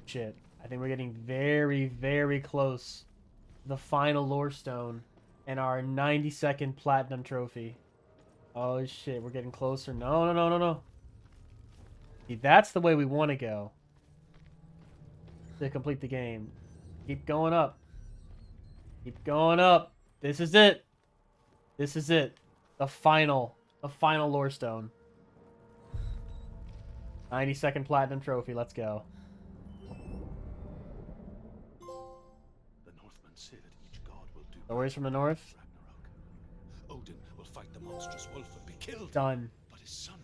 Shit. I think we're getting very, very close to the final lore stone and our 90-second platinum trophy. Oh shit, we're getting closer. No, no, no, no, no. See, that's the way we want to go to complete the game. Keep going up. Keep going up. This is it. This is it. The final lore stone. 90-second platinum trophy. Let's go. The Northmen say that each god will do Stories from the north. Ragnarok. Odin will fight the monstrous wolf and be killed. Done. But his son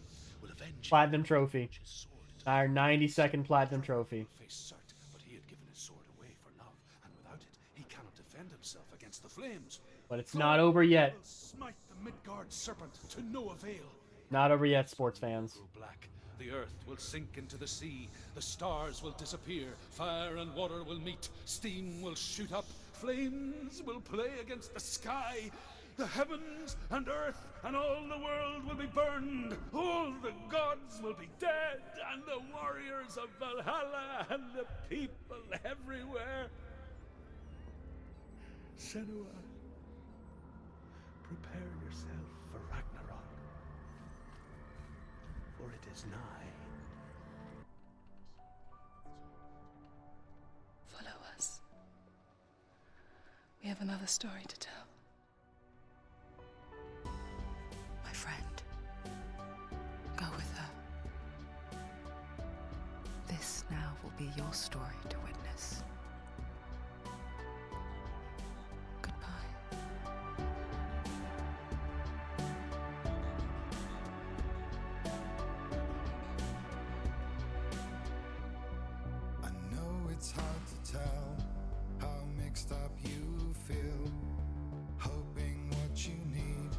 will avenge Platinum trophy. his sword into Our 90-second platinum trophy. face Surt, but he had given his sword away for love, and without it, he cannot defend himself against the flames. But it's not over yet. Will smite the Midgard serpent to no avail. Not over yet, sports fans. Grow black. The earth will sink into the sea. The stars will disappear. Fire and water will meet. Steam will shoot up. Flames will play against the sky. The heavens and earth and all the world will be burned. All the gods will be dead, and the warriors of Valhalla and the people everywhere. Senua, prepare yourself for Ragnarok, for it is nigh. Follow us. We have another story to tell. My friend, go with her. This now will be your story to witness. Goodbye. I know it's hard to tell how mixed up you feel. Hoping what you need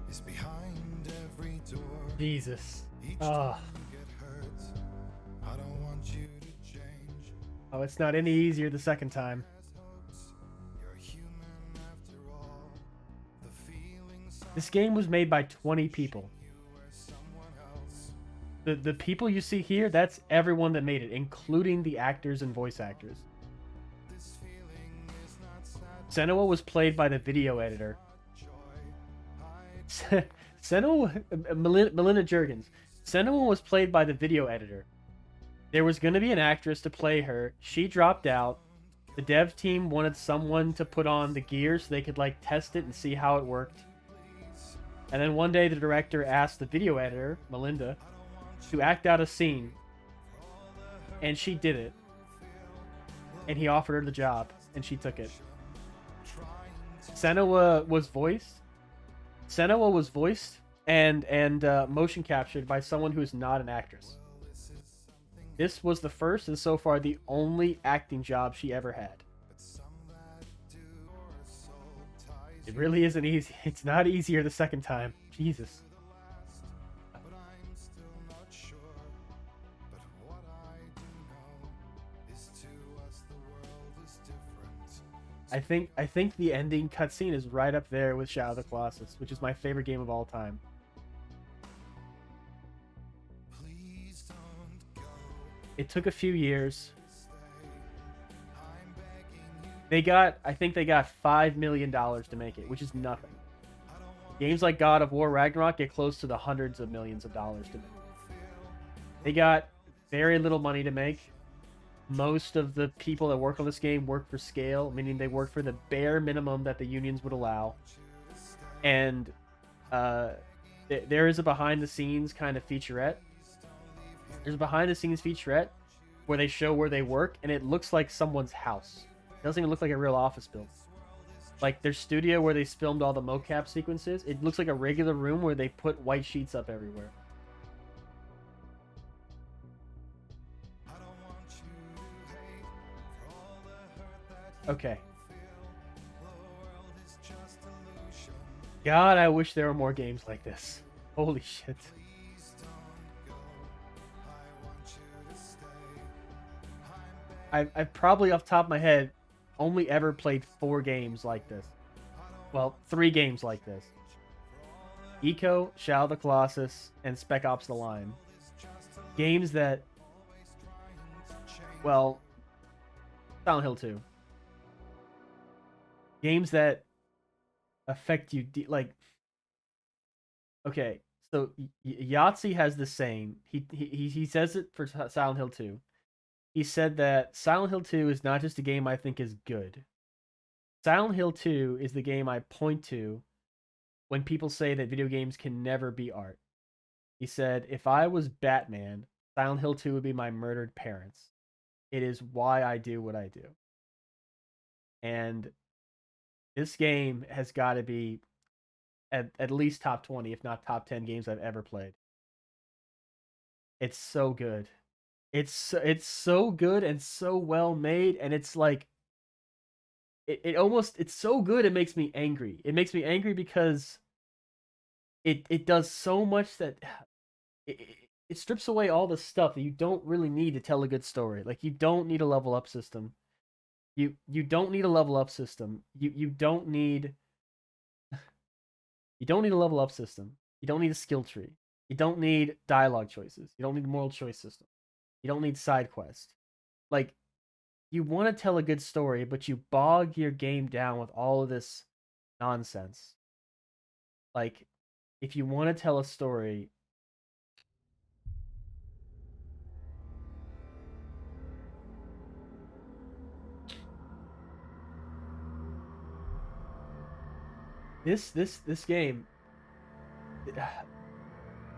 is behind every door. Jesus. Each Ah. time you get hurt, I don't want you to change. Oh, it's not any easier the second time. There's hopes, you're human after all. The feelings This game was made by 20 people. you were someone else. The people you see here, that's everyone that made it, including the actors and voice actors. This feeling is not sad Senua was played by the video editor. joy. Senua, Melinda Juergens. Senua was played by the video editor. There was going to be an actress to play her. She dropped out. The dev team wanted someone to put on the gear so they could like test it and see how it worked. And then one day the director asked the video editor, Melinda, to act out a scene. And she did it. And he offered her the job. And she took it. Senua was voiced. Senua was voiced and motion captured by someone who is not an actress. This was the first and so far the only acting job she ever had. It really isn't easy. It's not easier the second time. Jesus. But I'm still not sure. But what I do know is to us the world is different. I think the ending cutscene is right up there with Shadow of the Colossus, which is my favorite game of all time. Please don't go. It took a few years. I'm begging you. I think they got $5 million to make it, which is nothing. Games like God of War Ragnarok get close to the hundreds of millions of dollars to make. They got very little money to make. Most of the people that work on this game work for scale, meaning they work for the bare minimum that the unions would allow. And there is a behind-the-scenes kind of featurette. There's a behind-the-scenes featurette where they show where they work, and it looks like someone's house. It doesn't even look like a real office building. Like their studio where they filmed all the mocap sequences, it looks like a regular room where they put white sheets up everywhere. Okay. God, I wish there were more games like this. Holy shit. I've probably off the top of my head only ever played 4 games like this. Well, 3 games like this. Eco, Shadow of the Colossus, and Spec Ops: The Line. Games that, well, Silent Hill 2. Games that affect you like okay, so Yahtzee has the saying. He says it for Silent Hill 2. He said that Silent Hill 2 is not just a game I think is good. Silent Hill 2 is the game I point to when people say that video games can never be art. He said, if I was Batman, Silent Hill 2 would be my murdered parents. It is why I do what I do. And this game has got to be at least top 20, if not top 10 games I've ever played. It's so good. It's so good and so well made, and it's like it's so good it makes me angry. It makes me angry because it does so much that it strips away all the stuff that you don't really need to tell a good story. Like you don't need a level up system. You don't need a level up system. You don't need you don't need a level up system. You don't need a skill tree. You don't need dialogue choices. You don't need a moral choice system. You don't need side quests. Like you want to tell a good story, but you bog your game down with all of this nonsense. Like if you want to tell a story, this game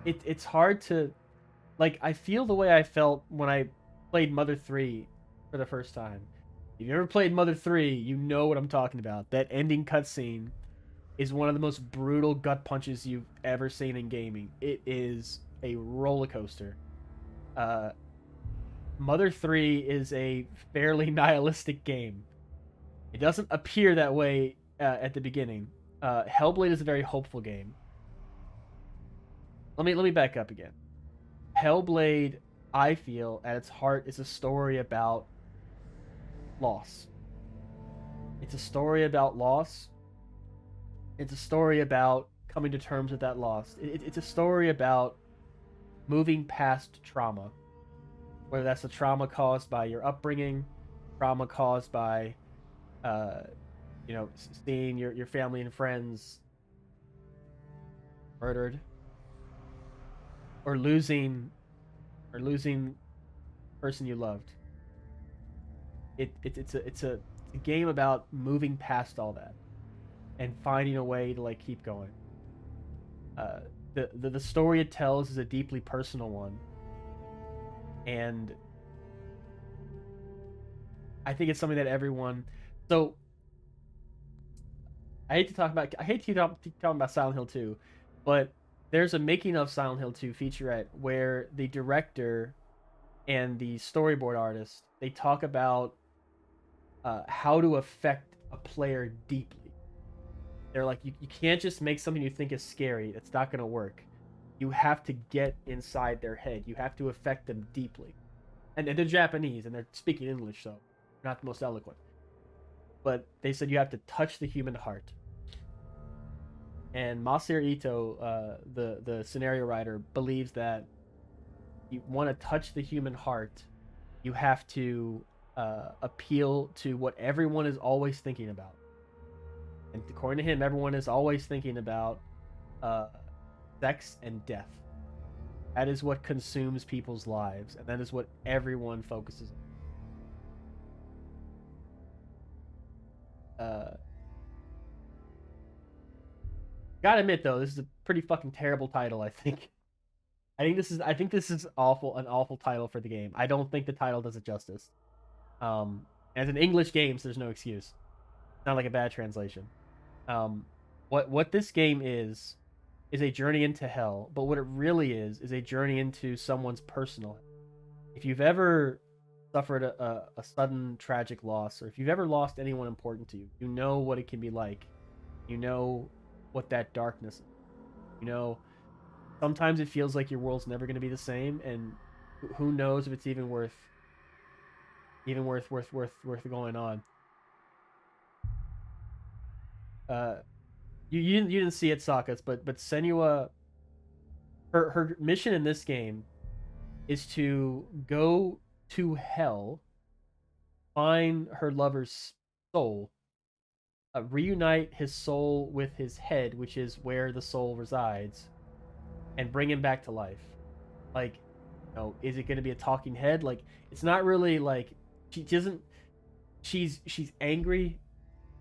it's hard to like I feel the way I felt when I played Mother 3 for the first time. If you ever played Mother 3, you know what I'm talking about. That ending cutscene is one of the most brutal gut punches you've ever seen in gaming. It is a roller coaster. Mother 3 is a fairly nihilistic game. It doesn't appear that way at the beginning. Hellblade is a very hopeful game. Let me back up again. Hellblade, I feel, at its heart, is a story about loss. It's a story about loss. It's a story about coming to terms with that loss. It's a story about moving past trauma. Whether that's the trauma caused by your upbringing, trauma caused by, seeing your family and friends murdered, or losing person you loved. It's a game about moving past all that and finding a way to like keep going. The story it tells is a deeply personal one, and I think it's something that everyone. So I hate to keep talking about Silent Hill 2, but there's a making of Silent Hill 2 featurette where the director and the storyboard artist they talk about how to affect a player deeply. They're like, you can't just make something you think is scary. It's not going to work. You have to get inside their head. You have to affect them deeply. And they're Japanese, and they're speaking English, so they're not the most eloquent. But they said you have to touch the human heart. And Masahiro Ito, the scenario writer, believes that you want to touch the human heart, you have to appeal to what everyone is always thinking about. And according to him, everyone is always thinking about sex and death. That is what consumes people's lives, and that is what everyone focuses on. Gotta admit though, this is a pretty fucking terrible title. I think this is awful, an awful title for the game. I don't think the title does it justice. As an English game, so there's no excuse. It's not like a bad translation. What this game is a journey into hell, but what it really is a journey into someone's personal hell. If you've ever suffered a sudden tragic loss, or if you've ever lost anyone important to you, you know what it can be like. You know what that darkness is. You know, sometimes it feels like your world's never going to be the same, and who knows if it's even worth going on. You didn't see it, Sakas, but Senua, her mission in this game is to go to hell, find her lover's soul, reunite his soul with his head, which is where the soul resides, and bring him back to life. Like, is it going to be a talking head? Like, it's not really like she doesn't. She's angry.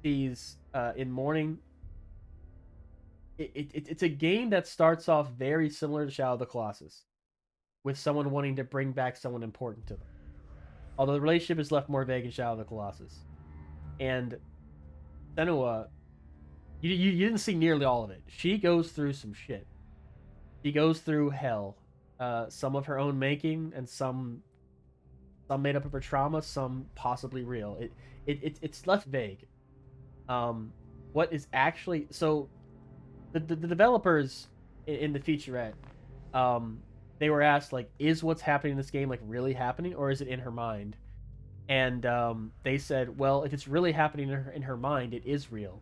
She's in mourning. It's a game that starts off very similar to Shadow of the Colossus, with someone wanting to bring back someone important to them. Although the relationship is left more vague in Shadow of the Colossus. And Senua, you didn't see nearly all of it. She goes through some shit. She goes through hell. Some of her own making, and some made up of her trauma, some possibly real. It's left vague. What is actually so the developers in the featurette, they were asked like, is what's happening in this game like really happening, or is it in her mind? And they said, well, if it's really happening in her mind, it is real.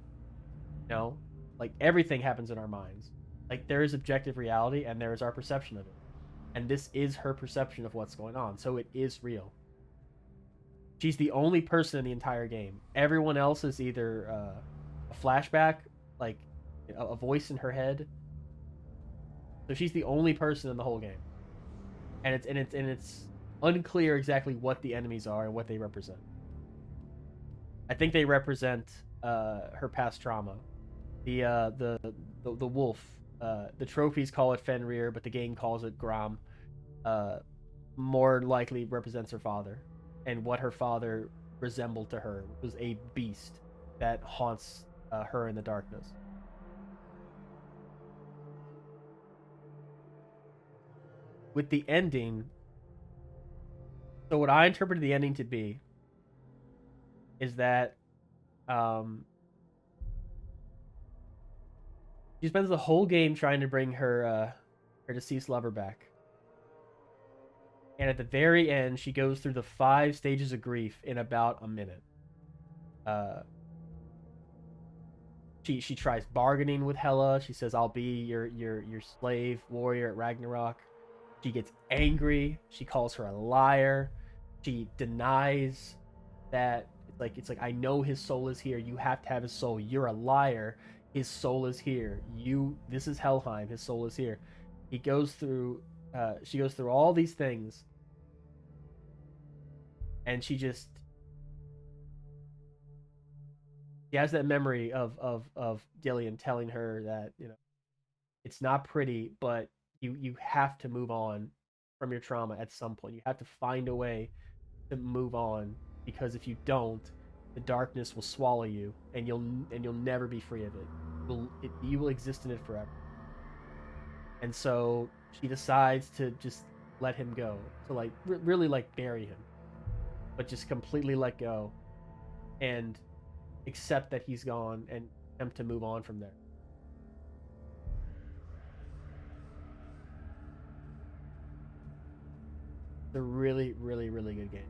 Like everything happens in our minds. Like there is objective reality, and there is our perception of it, and this is her perception of what's going on. So it is real. She's the only person in the entire game. Everyone else is either a flashback, like a voice in her head. So she's the only person in the whole game, and it's unclear exactly what the enemies are and what they represent. I think they represent her past trauma. The wolf. The trophies call it Fenrir, but the game calls it Grom. More likely represents her father, and what her father resembled to her was a beast that haunts her in the darkness. With the ending, so what I interpreted the ending to be is that she spends the whole game trying to bring her deceased lover back. And at the very end, she goes through the 5 stages of grief in about a minute. She tries bargaining with Hela. She says, "I'll be your slave warrior at Ragnarok." She gets angry. She calls her a liar. She denies that. It's like, I know his soul is here. You have to have his soul. You're a liar. His soul is here. This is Helheim. His soul is here. He goes through. She goes through all these things, and she has that memory of Dillian telling her that it's not pretty, but you have to move on from your trauma at some point. You have to find a way to move on, because if you don't, the darkness will swallow you, and you'll never be free of it. You will exist in it forever. And so she decides to just let him go, to like really like bury him, but just completely let go and accept that he's gone and attempt to move on from there. It's a really, really, really good game.